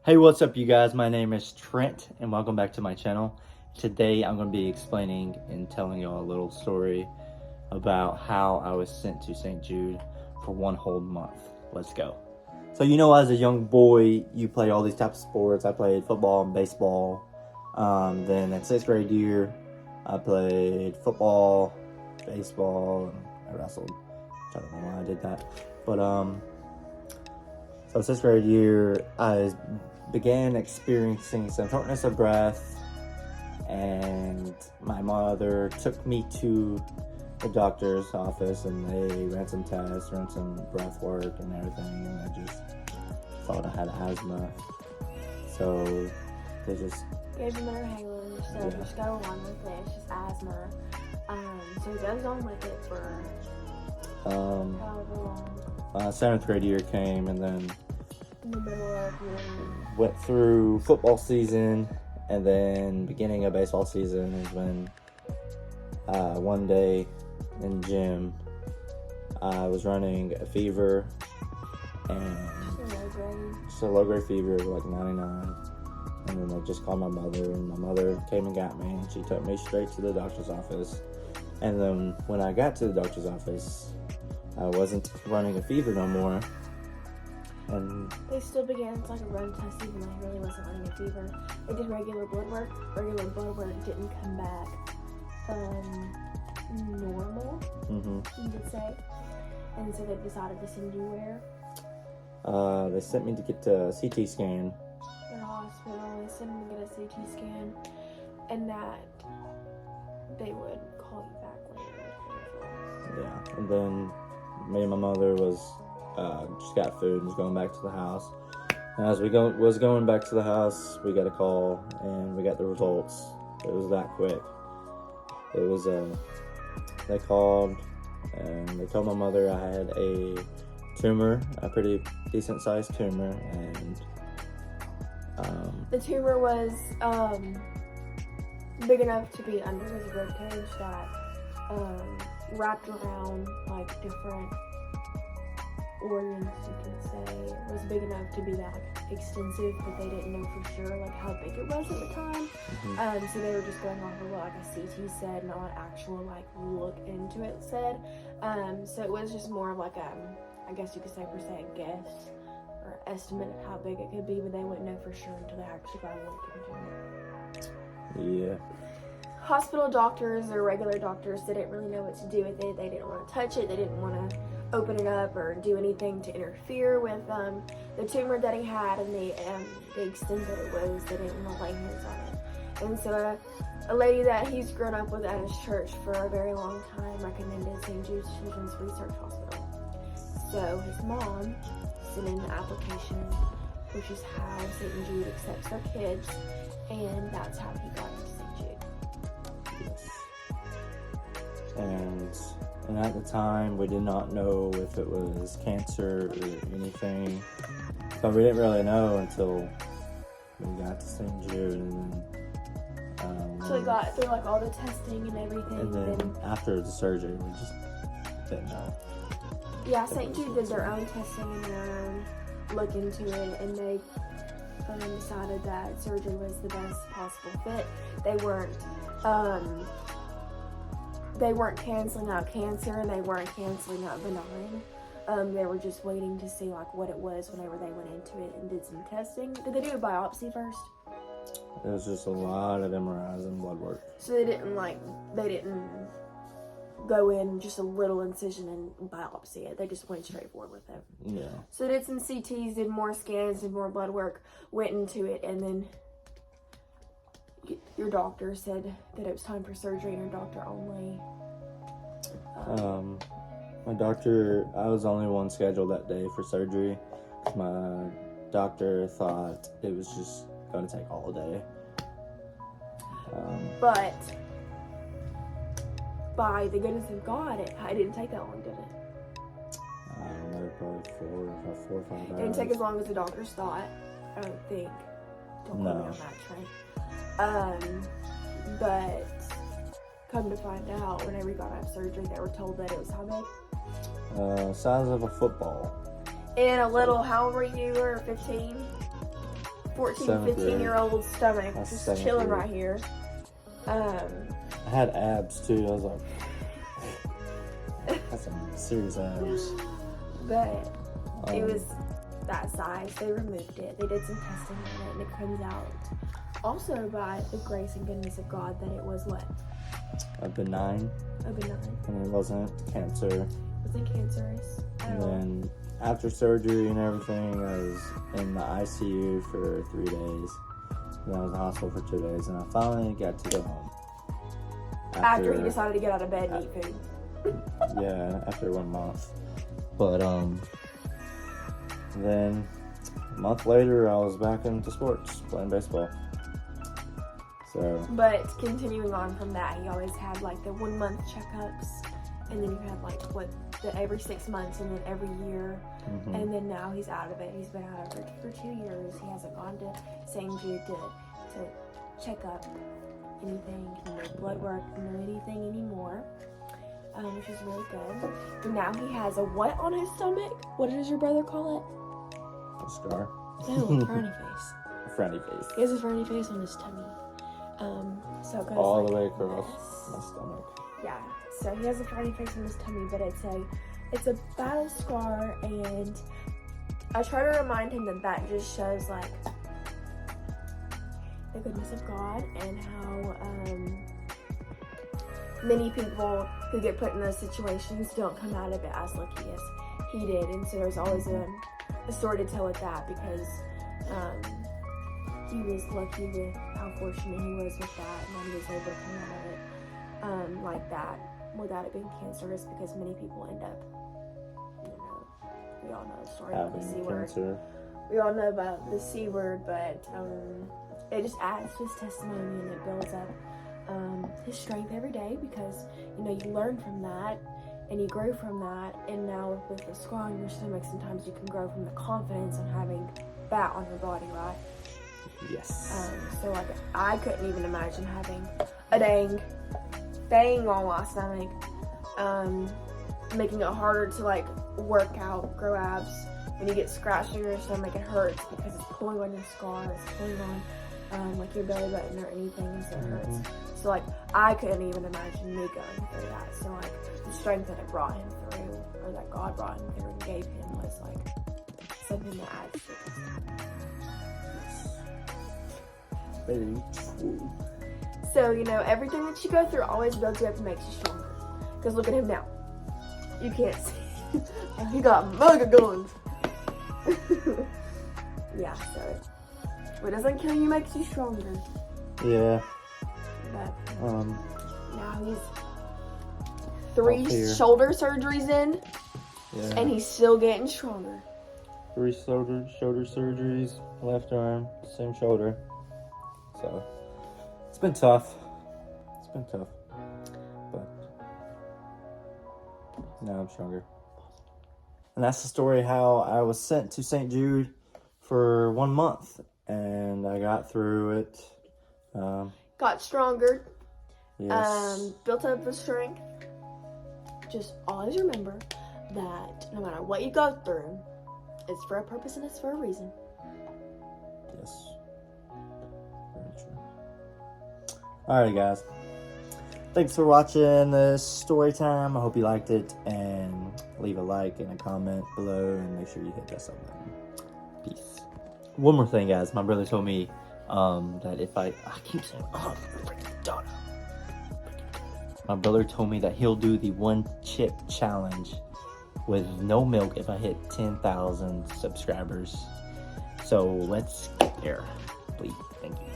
Hey, what's up you guys? My name is Trent and welcome back to my channel. Today I'm going to be explaining and telling y'all a little story about how I was sent to St. Jude for one whole month. Let's go. So as a young boy, you play all these types of sports. I played football and baseball. Then in 6th grade year, I played football, baseball, and I wrestled. I don't know why I did that. But so 6th grade year, I began experiencing some shortness of breath, and my mother took me to the doctor's office, and they ran some tests, ran some breath work and everything, and I just thought I had asthma. So they just gave him an inhaler, so just go along with it. It's just asthma. So he goes on with it for however long. 7th grade year came, and then In the middle of your went through football season, and then beginning of baseball season is when one day in gym I was running a fever, and just a low grade fever, like 99. And then they just called my mother, and my mother came and got me, and she took me straight to the doctor's office. And then when I got to the doctor's office, I wasn't running a fever no more. And they still began a run test even though he really wasn't running a fever. They did regular blood work. Regular blood work didn't come back normal, you could say. And so they decided to send you where? They sent me to get a CT scan. In a hospital. They sent me to get a CT scan, and that they would call you back later. Yeah, and then me and my mother just got food and was going back to the house. And as we was going back to the house, we got a call and we got the results. It was that quick. It was they called and they told my mother I had a tumor, a pretty decent sized tumor, and the tumor was big enough to be under his rib cage that wrapped around different organs, you can say. It was big enough to be that extensive, but they didn't know for sure how big it was at the time. So they were just going off of what a CT said, not what actual look into it said. So it was just more of I guess you could say per se a guess or estimate of how big it could be, but they wouldn't know for sure until they actually got a look into it. Yeah. Hospital doctors or regular doctors didn't really know what to do with it. They didn't want to touch it. They didn't want to open it up or do anything to interfere with the tumor that he had and the extent that it was. They didn't want to lay hands on it. And so a lady that he's grown up with at his church for a very long time recommended St. Jude's Children's Research Hospital. So his mom sent in the application, which is how St. Jude accepts their kids, and that's how he got into St. Jude. Yes. And at the time, we did not know if it was cancer or anything. But we didn't really know until we got to St. Jude. And then, so we got through all the testing and everything. And then after the surgery, we just didn't know. Yeah, St. Jude did their own testing and their own look into it, and they decided that surgery was the best possible fit. They weren't canceling out cancer, and they weren't canceling out benign. They were just waiting to see what it was whenever they went into it and did some testing. Did they do a biopsy first? It was just a lot of MRIs and blood work. So they didn't go in just a little incision and biopsy it. They just went straight forward with it. Yeah. So did some CTs, did more scans, did more blood work, went into it, and then your doctor said that it was time for surgery, and your doctor only. My doctor, I was the only one scheduled that day for surgery. My doctor thought it was just going to take all day. But by the goodness of God, it didn't take that long, did it? I don't know, probably 4 or 5 hours. It didn't take as long as the doctors thought, I don't think. Don't quote me on that, Trent. But come to find out, whenever he got out of surgery, they were told that it was how big? Size of a football. And a little, how old were you? You were 15? 14, Seventh 15-year-old stomach That's just seventh chilling grade. right here. I had abs too. I was like, had some serious abs. But it was that size. They removed it. They did some testing on it, and it comes out also by the grace and goodness of God that it was what? A benign, A benign. and it wasn't cancer. It wasn't cancerous at And all. then after surgery and everything, I was in the ICU for 3 days. And then I was in the hospital for 2 days, and I finally got to go home. After he decided to get out of bed and eat food. Yeah, after 1 month. But then a month later, I was back into sports, playing baseball. So, But continuing on from that, he always had like the 1 month checkups, and then you had like the every 6 months, and then every year, and then now he's out of it. He's been out of it for 2 years. He hasn't gone to St. Jude to check up anything, no blood work, no anything anymore, which is really good. And now he has a what on his stomach? What does your brother call a scar. it? No, a frowny face. A frowny face. He has a frowny face on his tummy. So it goes All like the way across this. my stomach. Yeah, so he has a frowny face on his tummy, but it's a battle scar, and I try to remind him that just shows like the goodness of God and how many people who get put in those situations don't come out of it as lucky as he did. And so there's always a story to tell with that, because he was lucky with how fortunate he was with that, and that he was able to come out of it like that without it being cancerous, because many people end up, we all know the story about the C Having word. cancer. We all know about the C word, but it just adds to his testimony, and it builds up his strength every day, because you learn from that and you grow from that. And now with the scar on your stomach, sometimes you can grow from the confidence and having that on your body, right? Yes. So like I couldn't even imagine having a dang thing on my stomach, making it harder to like work out, grow abs. When you get scratched on your stomach, it hurts because it's pulling on your scar, it's pulling on like your belly button or anything, so it hurts. So like I couldn't even imagine me going through that. So like the strength that it brought him through, or that God brought him through and gave him, was like something that adds to it. Very true. So everything that you go through always builds you up and makes you stronger. Because look at him now. You can't see. He got mega guns. Yeah, so what doesn't kill you makes you stronger. Yeah. But now he's Up 3 here. shoulder surgeries in, Yeah. and he's still getting stronger. 3 shoulder surgeries, left arm, same shoulder. So it's been tough. But now I'm stronger. And that's the story how I was sent to St. Jude for 1 month, and I got through it. Got stronger. Yes. Built up the strength. Just always remember that no matter what you go through, it's for a purpose and it's for a reason. Yes. Very true. Alright, guys. Thanks for watching this story time. I hope you liked it, and leave a like and a comment below, and make sure you hit that sub button. Peace. One more thing, guys. My brother told me that if I keep saying, freaking donut. My brother told me that he'll do the 1 chip challenge with no milk if I hit 10,000 subscribers. So let's get there, please. Thank you.